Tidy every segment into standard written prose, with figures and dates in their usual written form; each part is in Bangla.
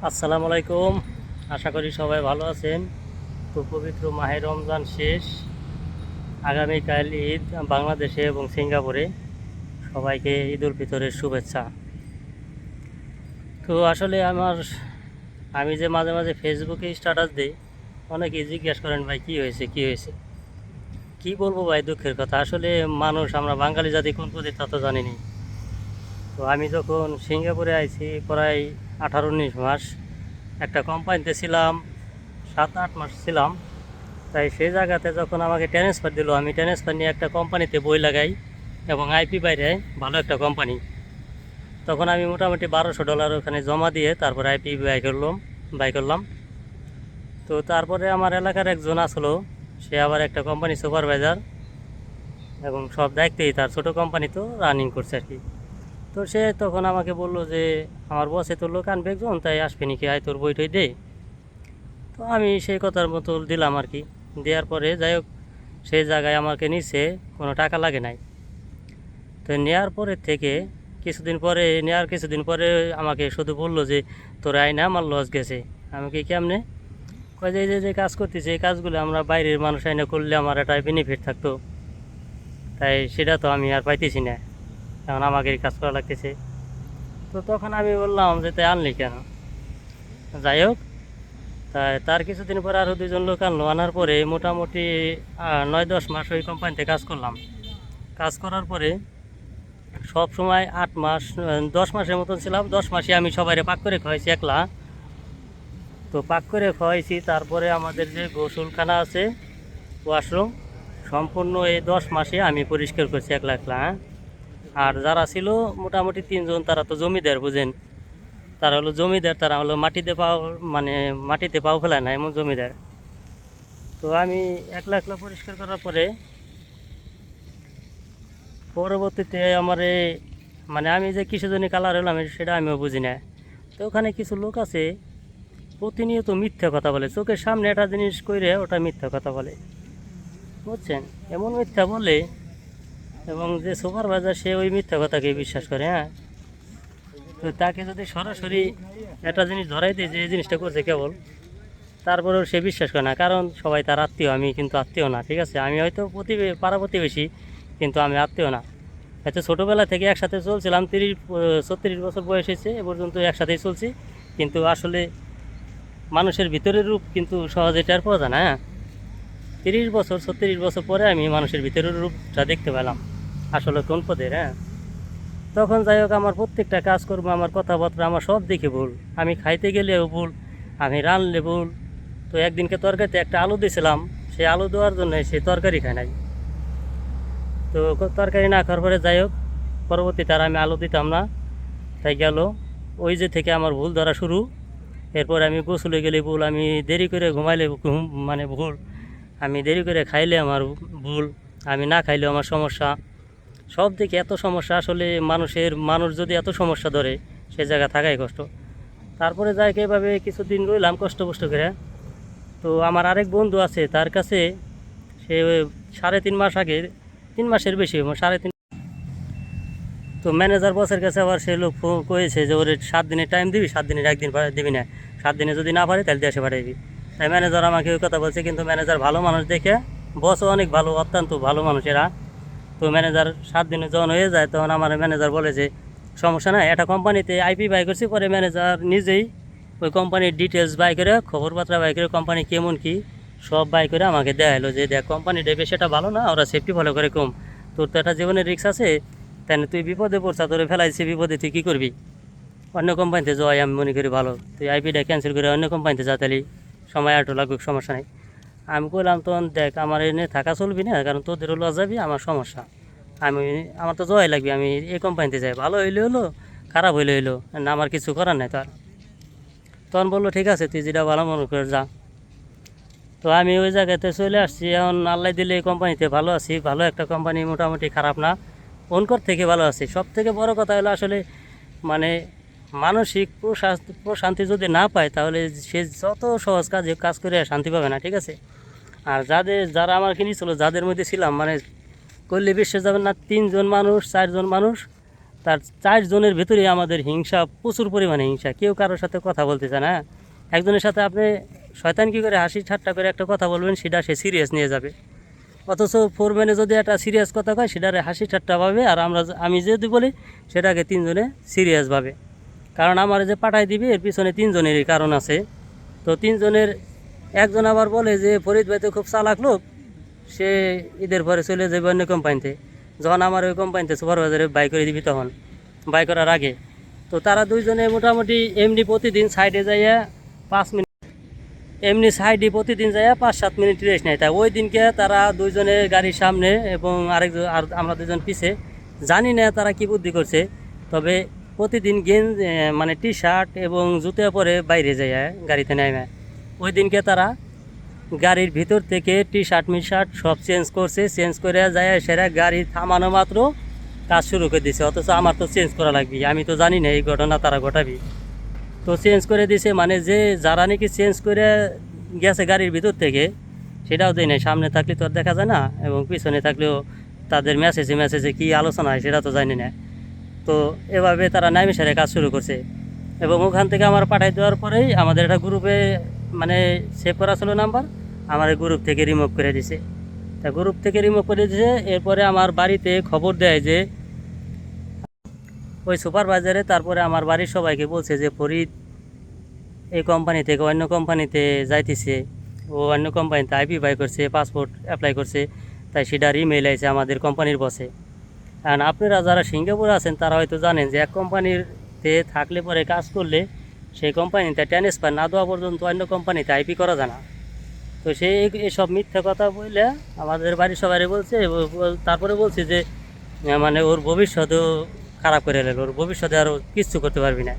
আসসালামু আলাইকুম। আশা করি সবাই ভালো আছেন। তো পবিত্র মাহে রমজান শেষ, আগামীকাল ঈদ বাংলাদেশে এবং সিঙ্গাপুরে। সবাইকে ঈদ উল ফিতরের শুভেচ্ছা। তো আসলে আমি যে মাঝে মাঝে ফেসবুকে স্ট্যাটাস দিই, অনেকেই জিজ্ঞেস করেন ভাই কী হয়েছে কী হয়েছে। কী বলবো ভাই, দুঃখের কথা। আসলে মানুষ, আমরা বাঙালি জাতি কোন পদে তা তো জানিনি। তো আমি যখন সিঙ্গাপুরে আইছি প্রায় 18-19 মাস, একটা কোম্পানিতে ছিলাম 7-8 মাস ছিলাম। তাই সেই জায়গাতে যখন আমাকে ট্রান্সফার দিল, আমি ট্রান্সফার নিয়ে একটা কোম্পানিতে বই লাগাই এবং আইপি বাইরে, ভালো একটা কোম্পানি। তখন আমি মোটামুটি $1200 ওখানে জমা দিয়ে তারপর আইপি বাই করলাম। তো তারপরে আমার এলাকার একজন আসলো, সে আবার একটা কোম্পানি সুপারভাইজার এবং সব দায়িত্বেই তার, ছোটো কোম্পানি তো রানিং করছে আর কি। তো সে তখন আমাকে বললো যে আমার বসে তো লোক আনবে একজন, তাই আসবে নাকি, আয় তোর বইটই দে। তো আমি সেই কথার মতো দিলাম আর কি। দেওয়ার পরে যাই হোক, সেই জায়গায় আমাকে নিচ্ছে, কোনো টাকা লাগে নাই। তো নেওয়ার কিছুদিন পরে আমাকে শুধু বললো যে তোর আয় না, আমার লস গেছে। আমি কি কেমনে? কয় যে এই যে যে কাজ করতেছে, এই কাজগুলো আমরা বাইরের মানুষ আইনা করলে আমার একটা বেনিফিট থাকতো, তাই সেটা তো আমি আর পাইতেছি না, এখন আমাকে এই কাজ করা লাগতেছে। তো তখন আমি বললাম যে তাই আনলি কেন? যাই হোক, তাই তার কিছুদিন পরে আরও দুজন লোক আনলো। আনার পরে মোটামুটি 9-10 মাস ওই কোম্পানিতে কাজ করলাম। কাজ করার পরে সব সময় 8 মাস, 10 মাসের মতন ছিলাম। 10 মাসে আমি সবাইরে পাক করে খাওয়াইছি একলা। তো পাক করে খাওয়াইছি, তারপরে আমাদের যে গোসলখানা আছে, ওয়াশরুম, সম্পূর্ণ এই 10 মাসে আমি পরিষ্কার করছি একলা একলা, হ্যাঁ। আর যারা ছিল মোটামুটি 3জন, তারা তো জমিদার, বুঝেন, তারা হলো জমিদার, তারা হলো মানে মাটিতে পাও ফেলায় না, এমন জমিদার। তো আমি একলা একলা পরিষ্কার করার পরে পরবর্তীতে মানে আমি যে কিসের জন্য কালার হলাম সেটা আমিও বুঝি না। তো ওখানে কিছু লোক আছে, প্রতিনিয়ত মিথ্যা কথা বলে, চোখের সামনে একটা জিনিস কইরে ওটা মিথ্যা কথা বলে, বুঝছেন, এমন মিথ্যা বলে। এবং যে সুপারভাইজার, সে ওই মিথ্যা কথাকে বিশ্বাস করে, হ্যাঁ। তো তাকে যদি সরাসরি একটা জিনিস ধরাই দিই যে এই জিনিসটা করছে কেবল, তারপরেও সে বিশ্বাস করে না, কারণ সবাই তার আত্মীয়, আমি কিন্তু আত্মীয় না, ঠিক আছে। আমি হয়তো পাড়া প্রতিবেশী, কিন্তু আমি আত্মীয় না। হয়তো ছোটোবেলা থেকে একসাথে চলছিলাম, 30-36 বছর বয়স হয়েছে এ পর্যন্ত একসাথেই চলছি, কিন্তু আসলে মানুষের ভিতরের রূপ কিন্তু সহজে টের পাওয়া যায় না, হ্যাঁ। 30 বছর 36 বছর পরে আমি মানুষের ভিতরের রূপটা দেখতে পেলাম, আসলে কোন পদের, হ্যাঁ। তখন যাই হোক, আমার প্রত্যেকটা কাজকর্ম, আমার কথাবার্তা, আমার সব দিকে ভুল। আমি খাইতে গেলেও ভুল, আমি রানলে ভুল। তো একদিনকে তরকারিতে একটা আলু দিয়েছিলাম, সেই আলু দেওয়ার জন্য সে তরকারি খায় নাই। তো তরকারি না খাওয়ার পরে যাই হোক, পরবর্তীতে আর আমি আলু দিতাম না, তাই গেল। ওই যে থেকে আমার ভুল ধরা শুরু। এরপর আমি গোসলে গেলে ভুল, আমি দেরি করে ঘুমাইলে মানে ভুল, আমি দেরি করে খাইলে আমার ভুল, আমি না খাইলেও আমার সমস্যা। সব দিকে এত সমস্যা, আসলে মানুষ যদি এত সমস্যা ধরে, সে জায়গা থাকাই কষ্ট। তারপরে যাই এভাবে কিছুদিন রইলাম কষ্ট করে। তো আমার আরেক বন্ধু আছে, তার কাছে সে 3.5 মাস আগে, 3 মাসের বেশি, 3.5। তো ম্যানেজার বসের কাছে আবার সে লোক কয়েছে যে ওর 7 দিনের টাইম দিবি, 7 দিনের একদিন দিবি না, 7 দিনে যদি না পারে তাহলে দেশে পাঠাইবি। তাই ম্যানেজার আমাকে ওই কথা বলছে, কিন্তু ম্যানেজার ভালো মানুষ দেখে, বসও অনেক ভালো, অত্যন্ত ভালো মানুষ এরা। তো ম্যানেজার 7 দিনে যখন হয়ে যায়, তখন আমার ম্যানেজার বলে যে সমস্যা নাই, একটা কোম্পানিতে আইপি বাই করছি। পরে ম্যানেজার নিজেই ওই কোম্পানির ডিটেলস বাই করে, খবরপত্র বাই করে, কোম্পানি কেমন কি সব বাই করে আমাকে দেখালো যে দেখ, কোম্পানিটা বেশ এটা ভালো না, ওরা সেফটি ফলো করে কম, তোর তো একটা জীবনের রিস্ক আছে, তাই না, তুই বিপদে পড়ছা, তোরে ফেলাইছে বিপদে, তুই কী করবি? অন্য কোম্পানিতে যাই আমি মনে করি ভালো, তুই আইপিটা ক্যান্সেল করে অন্য কোম্পানিতে যা, তাহলে সময় আটও লাগুক, সমস্যা নেই। আমি বললাম তখন দেখ, আমার এনে থাকা চলবি না, কারণ তোদেরও লস যাবি, আমার সমস্যা, আমার তো জয় লাগবে, আমি এই কোম্পানিতে যাই, ভালো হইলে হলো, খারাপ হইলে হইলো না, আমার কিছু করার নাই তো আর। তখন বললো ঠিক আছে, তুই যেটা ভালো মনে করে যা। তো আমি ওই জায়গাতে চলে আসছি। এখন আল্লাহ দিলে এই কোম্পানিতে ভালো আছি, ভালো একটা কোম্পানি, মোটামুটি খারাপ না, অনকর থেকে ভালো আছি। সব থেকে বড় কথা হলো আসলে মানে মানসিক প্রশান্তি যদি না পায়, তাহলে সে যত সহজ কাজ করে শান্তি পাবে না, ঠিক আছে। আর যারা আমার কিনেছিল, যাদের মধ্যে ছিলাম, মানে করলে বিশ্বাস যাবেন না, 3 জন মানুষ 4 জন মানুষ তার 4 জনের ভেতরেই আমাদের হিংসা, প্রচুর পরিমাণে হিংসা, কেউ কারোর সাথে কথা বলতেছে না। একজনের সাথে আপনি শয়তান কি করে হাসি ঠাট্টা করে একটা কথা বলবেন, সেটা সে সিরিয়াস নিয়ে যাবে। অথচ ফোরম্যানে যদি একটা সিরিয়াস কথা কয় সেটারে হাসি ঠাট্টা পাবে, আর আমি যদি বলি সেটাকে 3 জনে সিরিয়াস ভাবে। কারণ আমার যে পাঠাই দিবে এর পিছনে 3 জনেরই কারণ আছে। তো 3 জনের একজন আবার বলে যে ফরিদ ভাই তো খুব চালাক লোক, সে ঈদের পরে চলে যাবে অন্য কোম্পানিতে। যখন আমার ওই কোম্পানিতে সুপারভাইজারে বাই করে দিবি, তখন বাই করার আগে তো তারা 2 জনে মোটামুটি এমনি প্রতিদিন সাইডে যাইয়া 5 মিনিট, এমনি সাইডে প্রতিদিন যাইয়া 5-7 মিনিট রেস্ট নেয়। তাই ওই দিনকে তারা 2 জনের গাড়ির সামনে এবং আর আমরা 2 জন পিছে, জানি না তারা কি বুদ্ধি করছে, তবে প্রতিদিন মানে টি শার্ট এবং জুতো পরে বাইরে যায় গাড়িতে নেমে। ওই দিনকে তারা গাড়ির ভিতর থেকে টি শার্ট শার্ট সব চেঞ্জ করছে, চেঞ্জ করে যায় সেরা গাড়ি থামানো মাত্র কাজ শুরু করে দিছে। অথচ আমার তো চেঞ্জ করা লাগবে, আমি তো জানি না এই ঘটনা তারা ঘটাবি। তো চেঞ্জ করে দিছে, মানে যে যারা নাকি চেঞ্জ করে গেছে গাড়ির ভিতর থেকে, সেটাও দেয় নাই। সামনে থাকলে তো আর দেখা যায় না, এবং পিছনে থাকলেও তাদের মেসেজে কী আলোচনা হয় সেটা তো জানি না। তো এভাবে তারা নাইমে সেরে কাজ শুরু করছে, এবং ওখান থেকে আমার পাঠাই দেওয়ার পরেই আমাদের একটা গ্রুপে মানে সেভ করা ছিল নাম্বার, আমার গ্রুপ থেকে রিমুভ করে দিছে। তা গ্রুপ থেকে রিমুভ করে দিয়েছে। এরপরে আমার বাড়িতে খবর দেয় যে ওই সুপারভাইজারে, তারপরে আমার বাড়ির সবাইকে বলছে যে ফরিদ এই কোম্পানি থেকে অন্য কোম্পানিতে যাইতেছে, ও অন্য কোম্পানিতে আইপি বাই করছে, পাসপোর্ট অ্যাপ্লাই করছে, তাই সেটার ইমেইল আছে আমাদের কোম্পানির বসে। কারণ আপনারা যারা সিঙ্গাপুরে আছেন তারা হয়তো জানেন যে এক কোম্পানিতে থাকলে পরে কাজ করলে সেই কোম্পানিতে ট্রান্সফার না দেওয়া পর্যন্ত অন্য কোম্পানিতে আইপি করা যায় না। তো সে এসব মিথ্যা কথা বললে আমাদের বাড়ির সবাই বলছে, তারপরে বলছে যে মানে ওর ভবিষ্যতেও খারাপ করে এলো, ওর ভবিষ্যতে আরও কিচ্ছু করতে পারবি না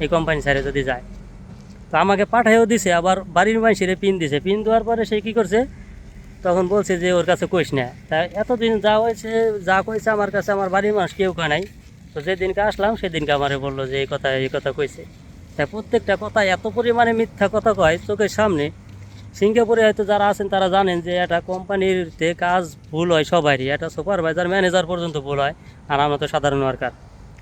এই কোম্পানি ছেড়ে যদি যায়। তো আমাকে পাঠাইও দিছে, আবার বাড়ির মানুষের পিন দিছে। পিন দেওয়ার পরে সে কী করছে, তখন বলছে যে ওর কাছে কইস না। তাই এতদিন যা হয়েছে, যা কইছে আমার কাছে আমার বাড়ির মানুষ কেউ কয় নাই। তো যেদিনকে আসলাম সেদিনকে আমারে বললো যে এই কথা কইছে। তাই প্রত্যেকটা কথা এত পরিমাণে মিথ্যা কথা কয় চোখের সামনে। সিঙ্গাপুরে হয়তো যারা আছেন তারা জানেন যে একটা কোম্পানিতে কাজ ভুল হয় সবারই, একটা সুপারভাইজার ম্যানেজার পর্যন্ত ভুল হয়, আর আমরা তো সাধারণ ওয়ার্কার।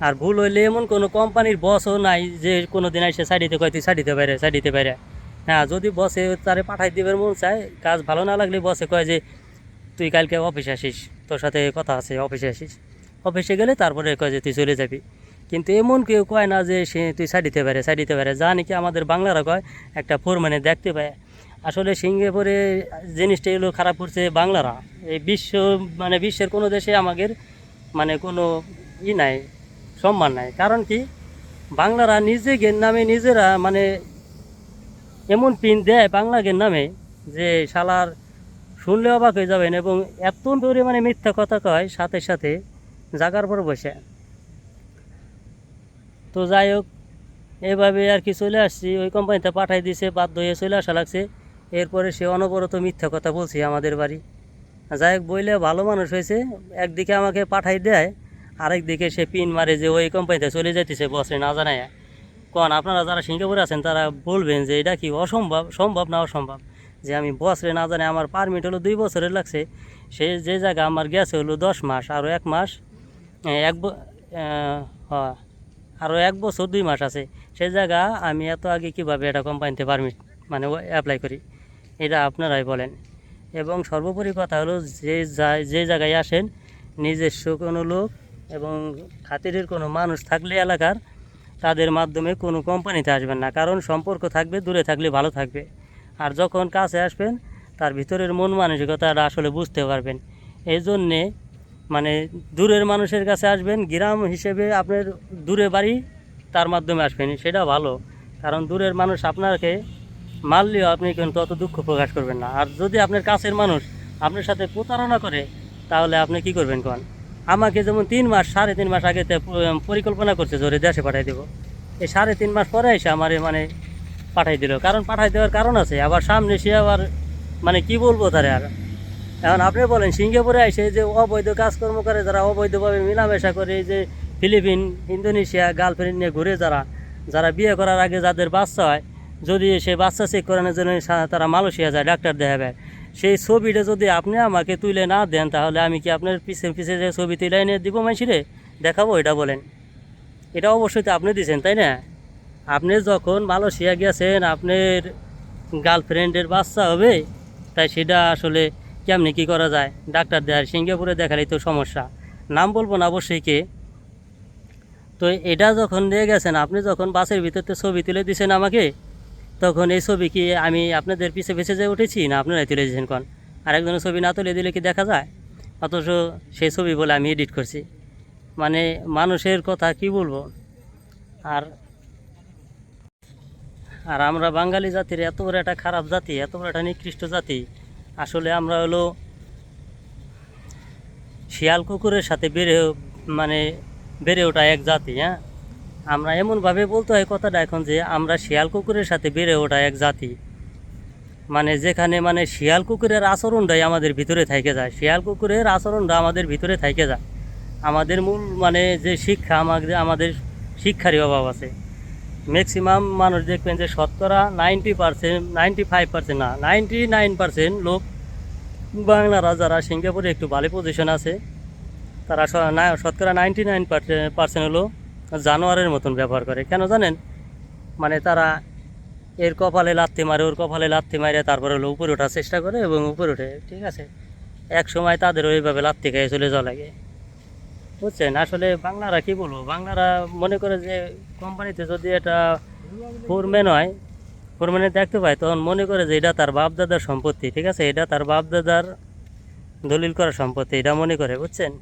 আর ভুল হইলে এমন কোনো কোম্পানির বসও নাই যে কোনো দিন এসে সাইডিতে কয় তুই সাইডিতে বাইরে। হ্যাঁ, যদি বসে তারে পাঠাই দিবের মন চায়, কাজ ভালো না লাগলে বসে কয় যে তুই কালকে অফিসে আসিস, তোর সাথে কথা আছে, অফিসে আসিস। অফিসে গেলে তারপরে কয় যে তুই চলে যাবি। কিন্তু এমন কেউ কয় না যে সে তুই সাইডিতে পারে, যা নাকি আমাদের বাংলারা কয় একটা ফোরম্যানে দেখতে পায়। আসলে সিঙ্গাপুরে জিনিসটা এগুলো খারাপ করছে বাংলারা। এই বিশ্বের কোনো দেশে আমাদের মানে কোনো নাই, সম্মান নাই। কারণ কি, বাংলারা নিজেদের নামে নিজেরা মানে এমন পিন দেয় বাংলাদের নামে যে শালার শুনলে অবাক হয়ে যাবেন, এবং এত পরিমাণে মিথ্যা কথা কয় সাথে সাথে জাগার পর বসে। তো যাই হোক, এভাবে আর কি চলে আসছি, ওই কোম্পানিতে পাঠাই দিছে, বাধ্য হয়ে চলে আসা লাগছে। এরপরে সে অনবরত মিথ্যা কথা বলছে আমাদের বাড়ি। যাই হোক, বইলে ভালো মানুষ হয়েছে, একদিকে আমাকে পাঠাই দেয়, আরেক দিকে সে পিন মারে যে ওই কোম্পানিতে চলে যাইতেছে বসে না জানায়। কারণ আপনারা যারা সিঙ্গাপুরে আছেন তারা বলবেন যে এটা কি সম্ভব না অসম্ভব, যে আমি বসরে না জানি। আমার পারমিট হলো 2 বছরের লাগছে, সে যে জায়গা আমার গেছে হলো 10 মাস, আরও 1 মাস, হ্যাঁ আরও 1 বছর 2 মাস আছে। সেই জায়গা আমি এত আগে কীভাবে এটা কোম্পানিতে পারমিট মানে অ্যাপ্লাই করি, এটা আপনারাই বলেন। এবং সর্বোপরি কথা হলো, যে জায়গায় আসেন নিজস্ব কোনো লোক এবং খাতিরের কোনো মানুষ থাকলে এলাকার, তাদের মাধ্যমে কোনো কোম্পানিতে আসবেন না। কারণ সম্পর্ক থাকবে, দূরে থাকলে ভালো থাকবে, আর যখন কাছে আসবেন তার ভিতরের মন মানসিকতাটা আসলে বুঝতে পারবেন। এই জন্যে মানে দূরের মানুষের কাছে আসবেন, গ্রাম হিসেবে আপনার দূরে বাড়ি, তার মাধ্যমে আসবেন, সেটা ভালো। কারণ দূরের মানুষ আপনাকে মারলেও আপনি কিন্তু অত দুঃখ প্রকাশ করবেন না। আর যদি আপনার কাছের মানুষ আপনার সাথে প্রতারণা করে, তাহলে আপনি কি করবেন কোন? আমাকে যেমন 3 মাস 3.5 মাস আগে পরিকল্পনা করছে জোরে দেশে পাঠাই দেবো, এই 3.5 মাস পরে এসে আমারে মানে পাঠাই দিল। কারণ পাঠাই দেওয়ার কারণ আছে, আবার সামনে সে আবার মানে কি বলবো তারে। আর এখন আপনি বলেন, সিঙ্গাপুরে এসে যে অবৈধ কাজকর্ম করে, যারা অবৈধভাবে মেলামেশা করে, এই যে ফিলিপিন, ইন্দোনেশিয়া গার্লফ্রেন্ড নিয়ে ঘুরে, যারা বিয়ে করার আগে যাদের বাচ্চা হয়, যদি সে বাচ্চা চেক করানোর জন্য তারা মালয়েশিয়া যায় ডাক্তার দেখাবে, সেই ছবিটা যদি আপনি আমাকে তুলে না দেন, তাহলে আমি কি আপনার পিছে যে ছবি তুলে এনে দিব মানুষেরে দেখাবো? এটা বলেন। এটা অবশ্যই তো আপনি দিয়েছেন, তাই না? আপনি যখন মালয়েশিয়া গেছেন আপনার গার্লফ্রেন্ডের বাচ্চা হবে, তাই সেটা আসলে কেমনি কী করা যায়? ডাক্তার দেয়, সিঙ্গাপুরে দেখালেই তো সমস্যা। নাম বলবো না অবশ্যই কে। তো এটা যখন নিয়ে গেছেন, আপনি যখন বাসের ভিতরতে ছবি তুলে দিয়েছেন আমাকে, তখন এই ছবি কি আমি আপনাদের পিছে পিছে যেয়ে উঠেছি, না আপনারাই তুলে দিয়েছেন কোন? আরেকজনের ছবি না তুলে দিলে কি দেখা যায়? অথচ সেই ছবি বলে আমি এডিট করছি। মানে মানুষের কথা কি বলবো। আর আর আমরা বাঙালি জাতির এত বড় একটা খারাপ জাতি, এত বড় একটা নিকৃষ্ট জাতি। আসলে আমরা হলো শিয়াল কুকুরের সাথে মানে বেড়ে ওঠা এক জাতি। হ্যাঁ, আমরা এমনভাবে বলতে হয় কথাটা এখন, যে আমরা শিয়াল কুকুরের সাথে বেড়ে ওঠা এক জাতি। মানে যেখানে মানে শিয়াল কুকুরের আচরণটাই আমাদের ভিতরে থেকে যায়, শিয়াল কুকুরের আচরণটা আমাদের ভিতরে থেকে যায়। আমাদের মূল মানে যে শিক্ষা, আমাদের শিক্ষারই অভাব আছে। ম্যাক্সিমাম মানুষ দেখবেন যে শতকরা 90%, 95% না, 99% লোক বাংলারা যারা সিঙ্গাপুরে একটু ভালো পজিশন আছে, তারা শতকরা 99% হলো জানোয়ারের মতন ব্যবহার করে। কেন জানেন? মানে তারা এর কপালে লাথি মারে, ওর কপালে লাথি মারে, তারপরে হলো উপরে ওঠার চেষ্টা করে এবং উপরে ওঠে, ঠিক আছে। এক সময় তাদের ওইভাবে লাথি খেয়ে চলে যাওয়া লাগে, বুঝছেন? আসলে বাংলারা কি বলবো, বাংলারা মনে করে যে কোম্পানিতে যদি এটা ফোরম্যান হয়, ফোরম্যানে দেখতে পায়, তখন মনে করে যে এটা তার বাপ দাদার সম্পত্তি, ঠিক আছে, এটা তার বাপ দাদার দলিল করা সম্পত্তি, এটা মনে করে, বুঝছেন?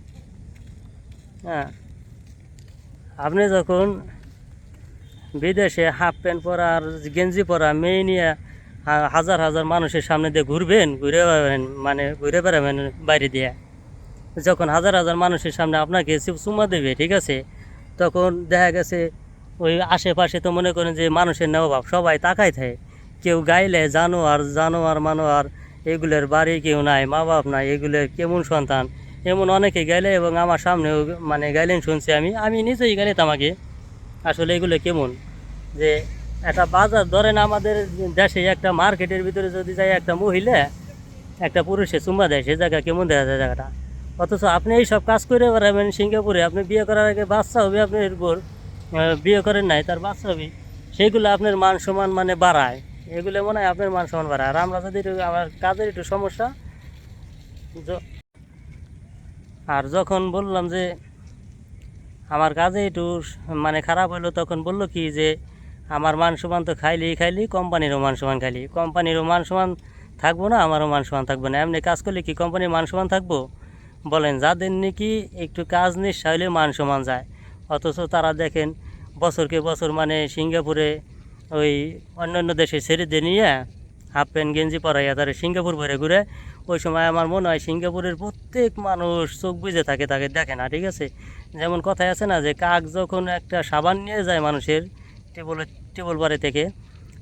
হ্যাঁ, আপনি যখন বিদেশে হাফ প্যান্ট পরা আর গেঞ্জি পরা মেয়ে নিয়ে হাজার হাজার মানুষের সামনে দিয়ে ঘুরবেন, ঘুরে বেড়াবেন, মানে ঘুরে বেড়াবেন বাইরে দিয়ে, যখন হাজার হাজার মানুষের সামনে আপনাকে চুমা দেবে, ঠিক আছে, তখন দেখা গেছে ওই আশেপাশে তো মনে করেন যে মানুষের নেওয়া ভাব, সবাই তাকাই থাকে। কেউ গাইলে জানোয়ার জানোয়ার মানোয়ার, এগুলোর বাড়ি কেউ নাই, মা বাপ নাই, এগুলোর কেমন সন্তান, এমন অনেকে গাইলে, এবং আমার সামনেও মানে গাইলেন শুনছি, আমি নিজেই গাইলাম আগে। আসলে এগুলো কেমন, যে একটা বাজার ধরেন আমাদের দেশে একটা মার্কেটের ভিতরে যদি যায় একটা মহিলা একটা পুরুষে চুম্বা দেয়, সে জায়গা কেমন দেখা যায় জায়গাটা। অথচ আপনি এই সব কাজ করে বেড়াবেন সিঙ্গাপুরে, আপনি বিয়ে করার আগে বাচ্চা হবে আপনার এরপর, বিয়ে করেন নাই তার বাচ্চা হবে, সেইগুলো আপনার মান সম্মান মানে বাড়ায়, এগুলো মনে হয় আপনার মান সম্মান বাড়ায়। আর আমরা যদি আমার কাজের একটু সমস্যা, আর যখন বললাম যে আমার কাজে একটু মানে খারাপ হলো, তখন বললো কি যে আমার মান সম্মান তো খাইলি কোম্পানিরও মান সম্মান খাইলি, কোম্পানিরও মান সম্মান থাকবো না, আমারও মান সম্মান থাকবো না, এমনি কাজ করলে কি কোম্পানির মান সম্মান থাকবো? বলেন, যাদের নাকি একটু কাজ নিঃস্বা হলে মান সম্মান যায়, অথচ তারা দেখেন বছরকে বছর মানে সিঙ্গাপুরে ওই অন্যান্য দেশে ছেড়ে নিয়ে হাফ প্যান্ট গেঞ্জি পরাইয়া তারা সিঙ্গাপুর ভরে ঘুরে। ওই সময় আমার মনে হয় সিঙ্গাপুরের প্রত্যেক মানুষ চোখ বুজে থাকে, তাকে দেখে না, ঠিক আছে। যেমন কথায় আছে না, যে কাক যখন একটা সাবান নিয়ে যায় মানুষের টেবল বারে থেকে,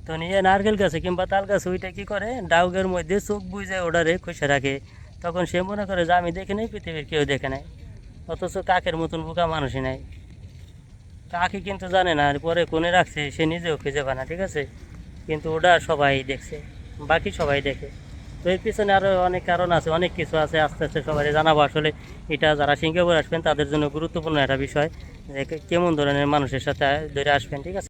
তো নিয়ে নারকেল গাছে কিংবা তাল গাছে ওইটা কী করে, ডাউগের মধ্যে চোখ বুঝে ওটারে খুশে রাখে, তখন সে মনে করে যে আমি দেখে নেই, পৃথিবীর কেউ দেখে নাই। অথচ কাকের মতন বোকা মানুষই নাই। কাকি কিন্তু জানে না পরে কোনে রাখছে, সে নিজেও খুঁজে পায় না, ঠিক আছে, কিন্তু ওটা সবাই দেখছে, বাকি সবাই দেখে। তো এর পিছনে আরও অনেক কারণ আছে, অনেক কিছু আছে, আস্তে আস্তে সবাই জানাবো। আসলে এটা যারা সিঙ্গাপুর আসবেন তাদের জন্য গুরুত্বপূর্ণ একটা বিষয়, যে কেমন ধরনের মানুষের সাথে ধরে আসবেন, ঠিক আছে।